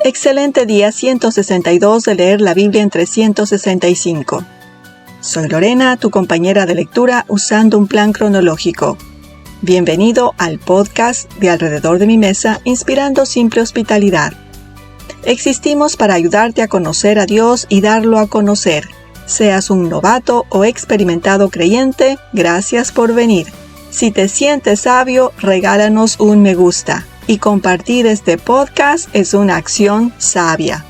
Excelente día 162 de leer la Biblia en 365. Soy Lorena, tu compañera de lectura usando un plan cronológico. Bienvenido al podcast de Alrededor de mi Mesa, inspirando simple hospitalidad. Existimos para ayudarte a conocer a Dios y darlo a conocer. Seas un novato o experimentado creyente, gracias por venir. Si te sientes sabio, regálanos un me gusta. Y compartir este podcast es una acción sabia.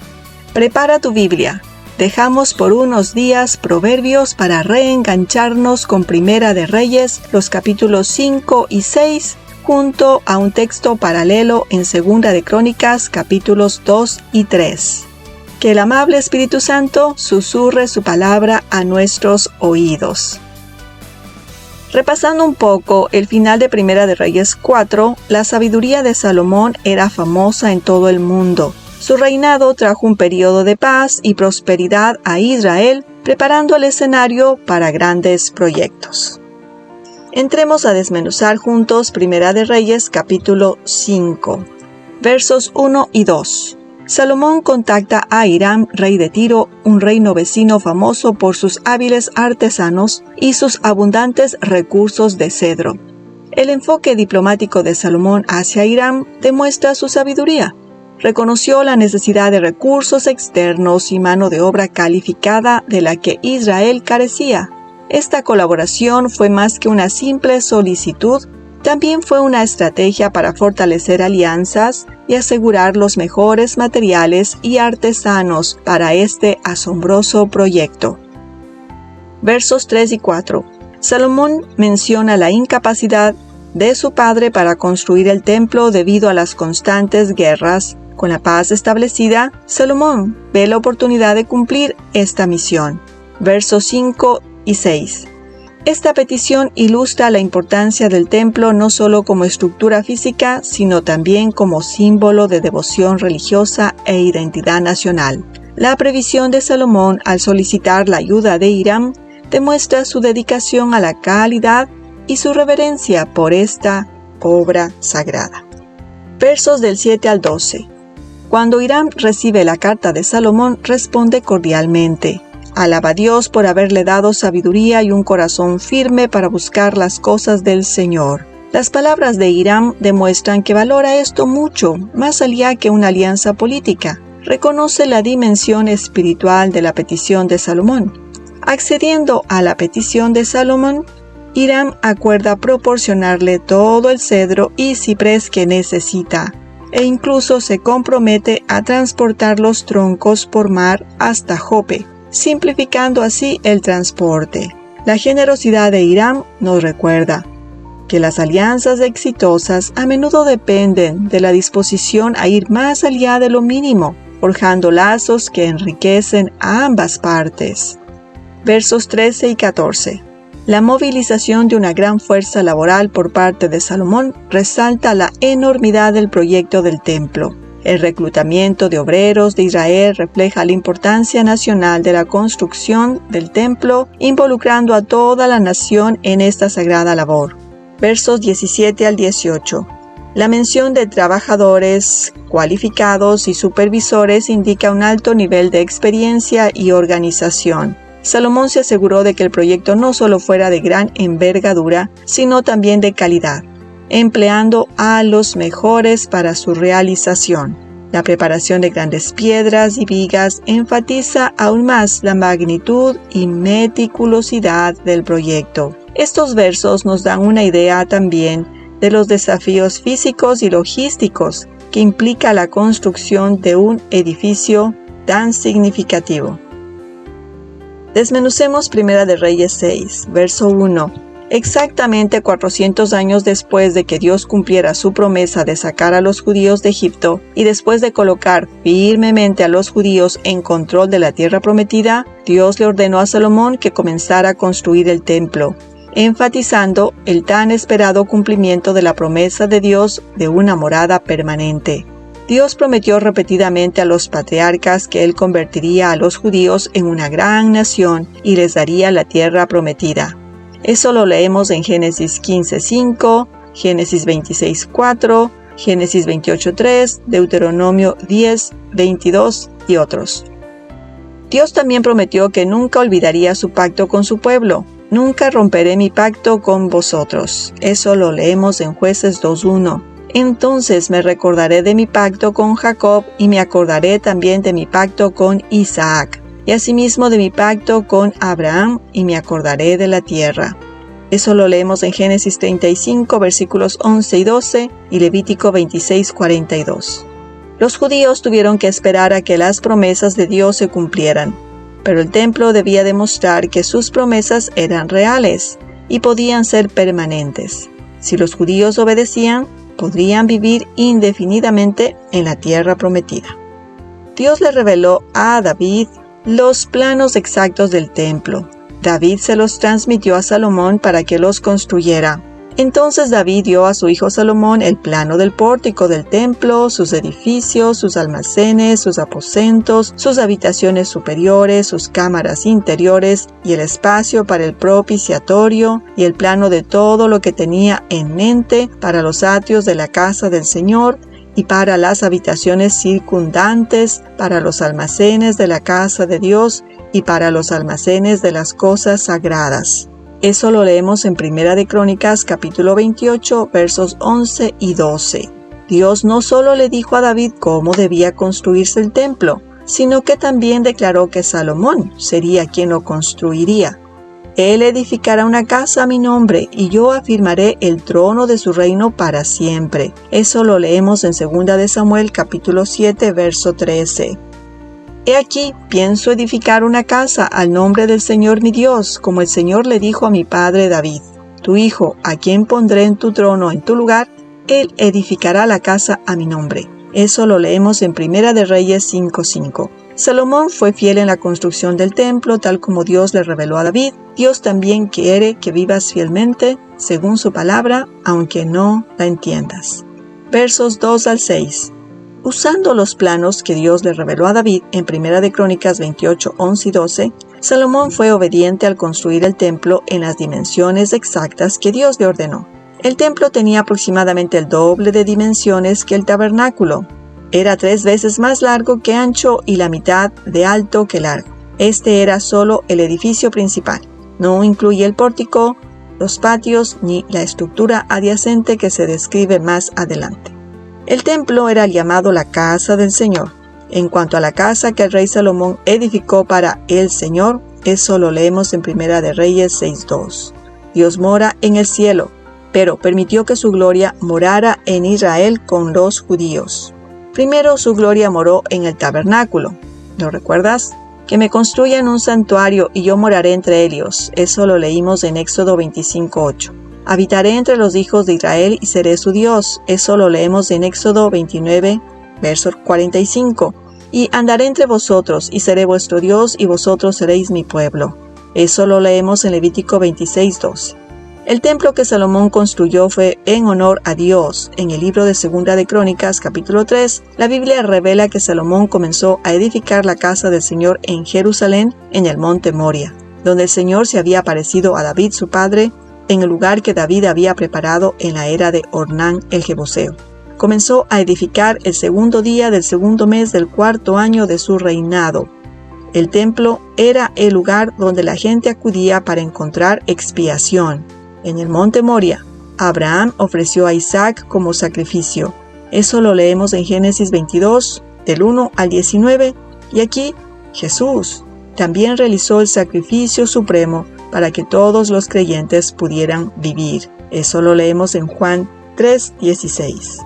Prepara tu Biblia. Dejamos por unos días Proverbios para reengancharnos con Primera de Reyes, los capítulos 5 y 6, junto a un texto paralelo en Segunda de Crónicas, capítulos 2 y 3. Que el amable Espíritu Santo susurre su palabra a nuestros oídos. Repasando un poco el final de Primera de Reyes 4, la sabiduría de Salomón era famosa en todo el mundo. Su reinado trajo un periodo de paz y prosperidad a Israel, preparando el escenario para grandes proyectos. Entremos a desmenuzar juntos Primera de Reyes capítulo 5, versos 1 y 2. Salomón contacta a Hiram, rey de Tiro, un reino vecino famoso por sus hábiles artesanos y sus abundantes recursos de cedro. El enfoque diplomático de Salomón hacia Hiram demuestra su sabiduría. Reconoció la necesidad de recursos externos y mano de obra calificada de la que Israel carecía. Esta colaboración fue más que una simple solicitud, también fue una estrategia para fortalecer alianzas y asegurar los mejores materiales y artesanos para este asombroso proyecto. Versos 3 y 4. Salomón menciona la incapacidad de su padre para construir el templo debido a las constantes guerras. Con la paz establecida, Salomón ve la oportunidad de cumplir esta misión. Versos 5 y 6. Esta petición ilustra la importancia del templo no solo como estructura física, sino también como símbolo de devoción religiosa e identidad nacional. La previsión de Salomón al solicitar la ayuda de Hiram demuestra su dedicación a la calidad y su reverencia por esta obra sagrada. Versos del 7 al 12. Cuando Hiram recibe la carta de Salomón, responde cordialmente. Alaba a Dios por haberle dado sabiduría y un corazón firme para buscar las cosas del Señor. Las palabras de Hiram demuestran que valora esto mucho, más allá que una alianza política. Reconoce la dimensión espiritual de la petición de Salomón. Accediendo a la petición de Salomón, Hiram acuerda proporcionarle todo el cedro y ciprés que necesita, e incluso se compromete a transportar los troncos por mar hasta Jope, simplificando así el transporte. La generosidad de Hiram nos recuerda que las alianzas exitosas a menudo dependen de la disposición a ir más allá de lo mínimo, forjando lazos que enriquecen a ambas partes. Versos 13 y 14. La movilización de una gran fuerza laboral por parte de Salomón resalta la enormidad del proyecto del templo. El reclutamiento de obreros de Israel refleja la importancia nacional de la construcción del templo, involucrando a toda la nación en esta sagrada labor. Versos 17 al 18. La mención de trabajadores cualificados y supervisores indica un alto nivel de experiencia y organización. Salomón se aseguró de que el proyecto no solo fuera de gran envergadura, sino también de calidad, empleando a los mejores para su realización. La preparación de grandes piedras y vigas enfatiza aún más la magnitud y meticulosidad del proyecto. Estos versos nos dan una idea también de los desafíos físicos y logísticos que implica la construcción de un edificio tan significativo. Desmenucemos Primera de Reyes 6, verso 1. Exactamente 400 años después de que Dios cumpliera su promesa de sacar a los judíos de Egipto y después de colocar firmemente a los judíos en control de la tierra prometida, Dios le ordenó a Salomón que comenzara a construir el templo, enfatizando el tan esperado cumplimiento de la promesa de Dios de una morada permanente. Dios prometió repetidamente a los patriarcas que Él convertiría a los judíos en una gran nación y les daría la tierra prometida. Eso lo leemos en Génesis 15:5, Génesis 26:4, Génesis 28:3, Deuteronomio 10:22 y otros. Dios también prometió que nunca olvidaría su pacto con su pueblo. Nunca romperé mi pacto con vosotros. Eso lo leemos en Jueces 2:1. Entonces me recordaré de mi pacto con Jacob y me acordaré también de mi pacto con Isaac, y asimismo de mi pacto con Abraham, y me acordaré de la tierra. Eso lo leemos en Génesis 35, versículos 11 y 12, y Levítico 26:42. Los judíos tuvieron que esperar a que las promesas de Dios se cumplieran, pero el templo debía demostrar que sus promesas eran reales y podían ser permanentes. Si los judíos obedecían, podrían vivir indefinidamente en la tierra prometida. Dios le reveló a David los planos exactos del templo. David se los transmitió a Salomón para que los construyera. Entonces David dio a su hijo Salomón el plano del pórtico del templo, sus edificios, sus almacenes, sus aposentos, sus habitaciones superiores, sus cámaras interiores y el espacio para el propiciatorio y el plano de todo lo que tenía en mente para los atrios de la casa del Señor y para las habitaciones circundantes, para los almacenes de la casa de Dios y para los almacenes de las cosas sagradas. Eso lo leemos en Primera de Crónicas, capítulo 28, versos 11 y 12. Dios no solo le dijo a David cómo debía construirse el templo, sino que también declaró que Salomón sería quien lo construiría. Él edificará una casa a mi nombre, y yo afirmaré el trono de su reino para siempre. Eso lo leemos en 2 de Samuel, capítulo 7, verso 13. He aquí, pienso edificar una casa al nombre del Señor mi Dios, como el Señor le dijo a mi padre David. Tu hijo, a quien pondré en tu trono en tu lugar, él edificará la casa a mi nombre. Eso lo leemos en Primera de Reyes 5:5. Salomón fue fiel en la construcción del templo, tal como Dios le reveló a David. Dios también quiere que vivas fielmente, según su palabra, aunque no la entiendas. Versos 2 al 6. Usando los planos que Dios le reveló a David en Primera de Crónicas 28, 11 y 12, Salomón fue obediente al construir el templo en las dimensiones exactas que Dios le ordenó. El templo tenía aproximadamente el doble de dimensiones que el tabernáculo. Era 3 veces más largo que ancho y la mitad de alto que largo. Este era solo el edificio principal. No incluye el pórtico, los patios ni la estructura adyacente que se describe más adelante. El templo era llamado la casa del Señor. En cuanto a la casa que el rey Salomón edificó para el Señor, eso lo leemos en Primera de Reyes 6:2. Dios mora en el cielo, pero permitió que su gloria morara en Israel con los judíos. Primero su gloria moró en el tabernáculo. ¿Lo recuerdas? Que me construyan un santuario y yo moraré entre ellos. Eso lo leímos en Éxodo 25:8. Habitaré entre los hijos de Israel y seré su Dios. Eso lo leemos en Éxodo 29, verso 45. Y andaré entre vosotros y seré vuestro Dios y vosotros seréis mi pueblo. Eso lo leemos en Levítico 26:12. El templo que Salomón construyó fue en honor a Dios. En el libro de 2 de Crónicas, capítulo 3, la Biblia revela que Salomón comenzó a edificar la casa del Señor en Jerusalén, en el monte Moria, donde el Señor se había aparecido a David su padre, en el lugar que David había preparado en la era de Ornán el Jebuseo. Comenzó a edificar el 2.º día del 2.º mes del 4.º año de su reinado. El templo era el lugar donde la gente acudía para encontrar expiación. En el monte Moria, Abraham ofreció a Isaac como sacrificio. Eso lo leemos en Génesis 22, del 1 al 19, y aquí Jesús también realizó el sacrificio supremo para que todos los creyentes pudieran vivir. Eso lo leemos en Juan 3:16.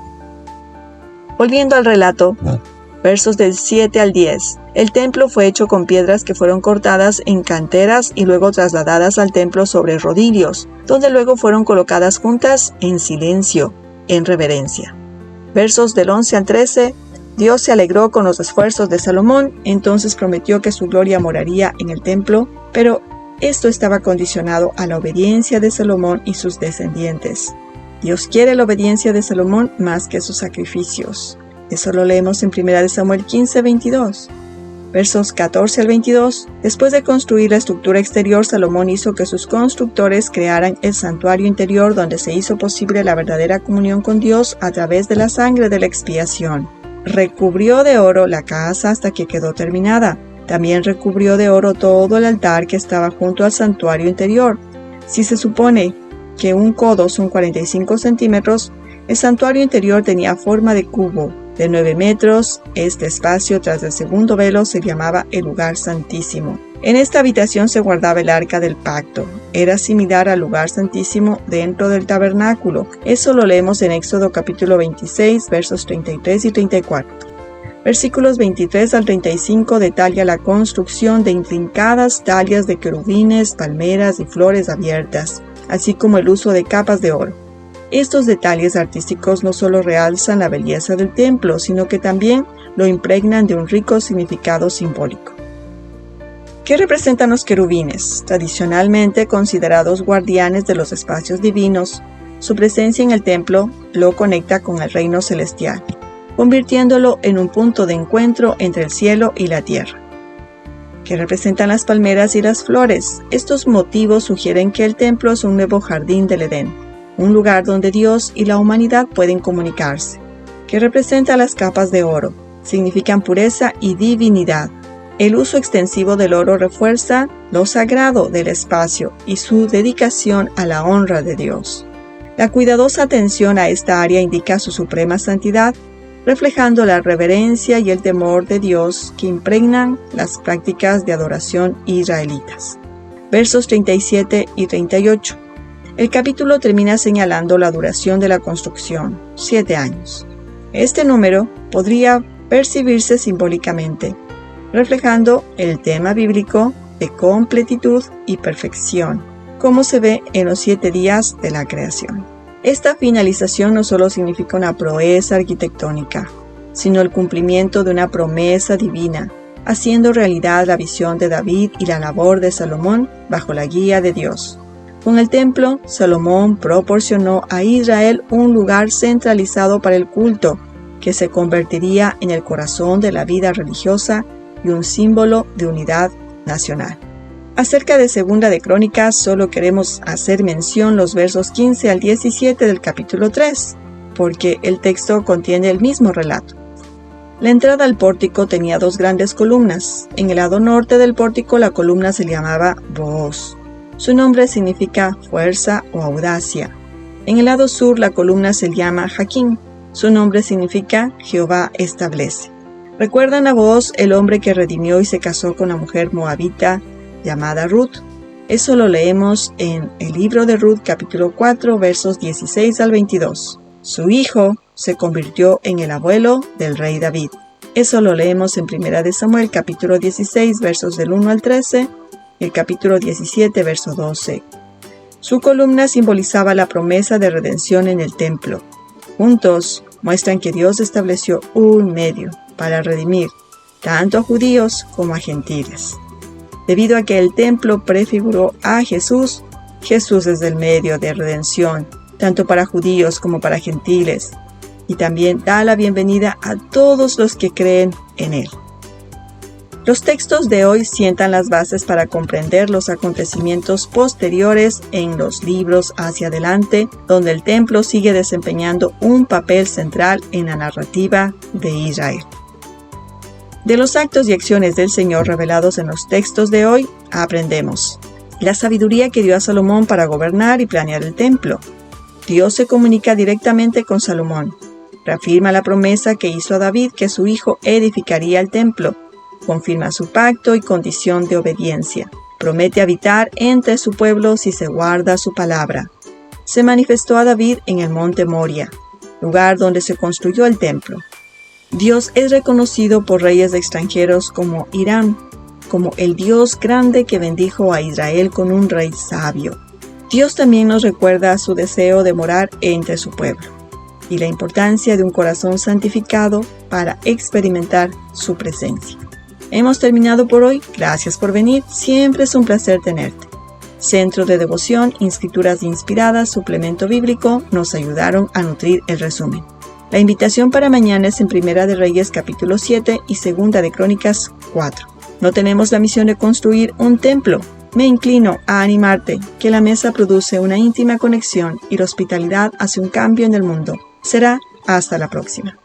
Volviendo al relato, versos del 7 al 10. El templo fue hecho con piedras que fueron cortadas en canteras y luego trasladadas al templo sobre rodillos, donde luego fueron colocadas juntas en silencio, en reverencia. Versos del 11 al 13. Dios se alegró con los esfuerzos de Salomón, entonces prometió que su gloria moraría en el templo, pero esto estaba condicionado a la obediencia de Salomón y sus descendientes. Dios quiere la obediencia de Salomón más que sus sacrificios. Eso lo leemos en 1 Samuel 15:22. Versos 14 al 22. Después de construir la estructura exterior, Salomón hizo que sus constructores crearan el santuario interior, donde se hizo posible la verdadera comunión con Dios a través de la sangre de la expiación. Recubrió de oro la casa hasta que quedó terminada. También recubrió de oro todo el altar que estaba junto al santuario interior. Si se supone que un codo son 45 centímetros, el santuario interior tenía forma de cubo de 9 metros. Este espacio tras el segundo velo se llamaba el lugar santísimo. En esta habitación se guardaba el arca del pacto. Era similar al lugar santísimo dentro del tabernáculo. Eso lo leemos en Éxodo capítulo 26, versos 33 y 34. Versículos 23 al 35 detalla la construcción de intrincadas tallas de querubines, palmeras y flores abiertas, así como el uso de capas de oro. Estos detalles artísticos no solo realzan la belleza del templo, sino que también lo impregnan de un rico significado simbólico. ¿Qué representan los querubines? Tradicionalmente considerados guardianes de los espacios divinos, su presencia en el templo lo conecta con el reino celestial, convirtiéndolo en un punto de encuentro entre el cielo y la tierra. ¿Qué representan las palmeras y las flores? Estos motivos sugieren que el templo es un nuevo jardín del Edén, un lugar donde Dios y la humanidad pueden comunicarse. ¿Qué representa las capas de oro? Significan pureza y divinidad. El uso extensivo del oro refuerza lo sagrado del espacio y su dedicación a la honra de Dios. La cuidadosa atención a esta área indica su suprema santidad, reflejando la reverencia y el temor de Dios que impregnan las prácticas de adoración israelitas. Versos 37 y 38. El capítulo termina señalando la duración de la construcción, 7 años. Este número podría percibirse simbólicamente, reflejando el tema bíblico de completitud y perfección, como se ve en los 7 días de la creación. Esta finalización no solo significa una proeza arquitectónica, sino el cumplimiento de una promesa divina, haciendo realidad la visión de David y la labor de Salomón bajo la guía de Dios. Con el templo, Salomón proporcionó a Israel un lugar centralizado para el culto, que se convertiría en el corazón de la vida religiosa y un símbolo de unidad nacional. Acerca de Segunda de Crónicas, solo queremos hacer mención los versos 15 al 17 del capítulo 3, porque el texto contiene el mismo relato. La entrada al pórtico tenía 2 grandes columnas. En el lado norte del pórtico la columna se llamaba Booz. Su nombre significa fuerza o audacia. En el lado sur la columna se llama Jaquín. Su nombre significa Jehová establece. ¿Recuerdan a Booz, el hombre que redimió y se casó con la mujer moabita llamada Ruth? Eso lo leemos en el libro de Ruth capítulo 4 versos 16 al 22. Su hijo se convirtió en el abuelo del rey David. Eso lo leemos en 1 de Samuel capítulo 16 versos del 1 al 13 y el capítulo 17 verso 12. Su columna simbolizaba la promesa de redención en el templo. Juntos muestran que Dios estableció un medio para redimir tanto a judíos como a gentiles. Debido a que el templo prefiguró a Jesús, Jesús es el medio de redención, tanto para judíos como para gentiles, y también da la bienvenida a todos los que creen en Él. Los textos de hoy sientan las bases para comprender los acontecimientos posteriores en los libros hacia adelante, donde el templo sigue desempeñando un papel central en la narrativa de Israel. De los actos y acciones del Señor revelados en los textos de hoy, aprendemos la sabiduría que dio a Salomón para gobernar y planear el templo. Dios se comunica directamente con Salomón. Reafirma la promesa que hizo a David que su hijo edificaría el templo. Confirma su pacto y condición de obediencia. Promete habitar entre su pueblo si se guarda su palabra. Se manifestó a David en el monte Moria, lugar donde se construyó el templo. Dios es reconocido por reyes extranjeros como Hiram, como el Dios grande que bendijo a Israel con un rey sabio. Dios también nos recuerda su deseo de morar entre su pueblo y la importancia de un corazón santificado para experimentar su presencia. Hemos terminado por hoy. Gracias por venir. Siempre es un placer tenerte. Centro de Devoción, Escrituras Inspiradas, Suplemento Bíblico nos ayudaron a nutrir el resumen. La invitación para mañana es en Primera de Reyes capítulo 7 y Segunda de Crónicas 4. No tenemos la misión de construir un templo. Me inclino a animarte que la mesa produce una íntima conexión y la hospitalidad hace un cambio en el mundo. Será hasta la próxima.